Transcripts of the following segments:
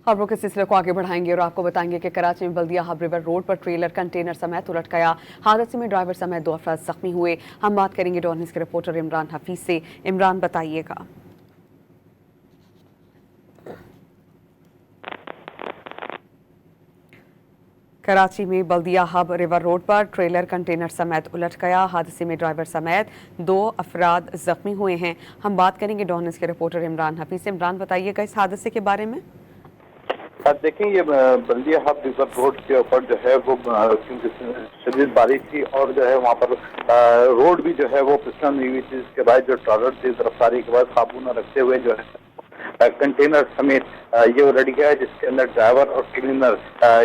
खबरों के सिलसिले को आगे बढ़ाएंगे और आपको बताएंगे कि कराची में बल्दिया हब रिवर रोड पर ट्रेलर कंटेनर समेत उलट गया। हादसे में ड्राइवर समेत 2 अफराद जख्मी हुए। हम बात करेंगे डॉन न्यूज़ के रिपोर्टर इमरान हफीज से। इमरान, बताइएगा। कराची में बल्दिया हब रिवर रोड पर ट्रेलर कंटेनर समेत उलट गया। हादसे में ड्राइवर समेत 2 अफराद जख्मी हुए हैं। हम बात करेंगे डॉन न्यूज़ के रिपोर्टर इमरान हफीज से। इमरान, बताइएगा इस हादसे के बारे में। देखें, ये बल्दिया हब रिवर रोड के ऊपर जो है वो क्योंकि शदीद बारिश थी और जो है वहाँ पर रोड भी जो है वो फिसलन हुई थी, जिसके बाद जो ट्रॉलर तेज रफ्तारी के बाद काबू न रखते हुए जो है कंटेनर समेत ये उलट गया है, जिसके अंदर ड्राइवर और क्लीनर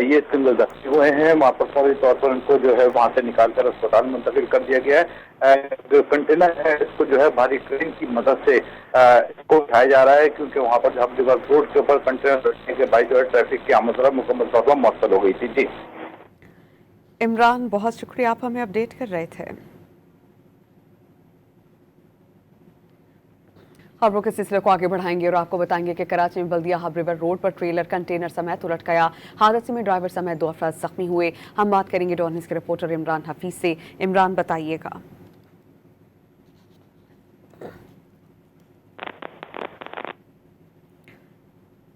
ये सिंगल जख्मी हुए हैं। वहाँ पर फौरी तौर पर उनको जो है वहाँ से निकाल कर अस्पताल मुंतकिल कर दिया गया है। जो कंटेनर है इसको जो है भारी क्रेन की मदद से इसको उठाया जा रहा है, क्योंकि वहाँ पर जब रिवर रोड के ऊपर कंटेनर रखने के बाद जो है ट्रैफिक की आमद मुकम्मल तौर पर मुअत्तल हो गई थी। जी इमरान, बहुत शुक्रिया, आप हमें अपडेट कर रहे थे। खबरों के सिलसिले को आगे बढ़ाएंगे और आपको बताएंगे कि कराची में बल्दिया हब रिवर रोड पर ट्रेलर कंटेनर समेत उलट गया। हादसे में ड्राइवर समेत 2 अफराद जख्मी हुए। हम बात करेंगे डॉन न्यूज़ के रिपोर्टर इमरान हफीज से। इमरान, बताइएगा।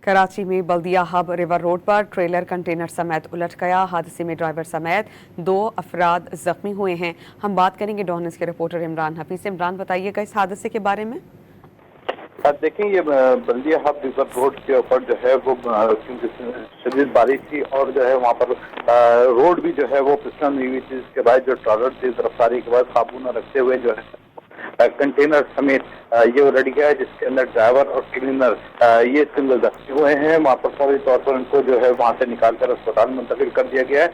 कराची में बल्दिया हब रिवर रोड पर ट्रेलर कंटेनर समेत उलट गया। हादसे में ड्राइवर समेत 2 अफराद जख्मी हुए हैं। हम बात करेंगे डॉन न्यूज़ के रिपोर्टर इमरान हफीज से। इमरान, बताइएगा इस हादसे के बारे में। देखें, ये बल्दिया हब रिवर रोड के ऊपर जो है वो क्योंकि शदीद बारिश थी और जो है वहाँ पर रोड भी जो है वो फिसलन हुई थी, जिसके बाद जो ट्रॉलर तेज रफ्तारी के बाद काबू न रखते हुए जो है कंटेनर समेत ये उलट गया है, जिसके अंदर ड्राइवर और क्लीनर ये सिंगल जख्मी हुए हैं। वहाँ पर फौरी तौर पर उनको जो है वहाँ से निकाल कर अस्पताल मुंतकिल कर दिया गया है।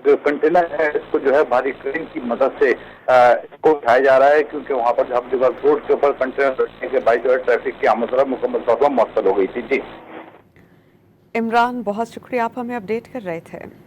जो कंटेनर है इसको जो है भारी क्रेन की मदद से इसको उठाया जा रहा है, क्योंकि वहाँ पर जब रिवर रोड के ऊपर कंटेनर रखने के बाद जो है ट्रैफिक की आमद मुकम्मल तौर पर मुअत्तल हो गई थी। जी इमरान, बहुत शुक्रिया, आप हमें अपडेट कर रहे थे।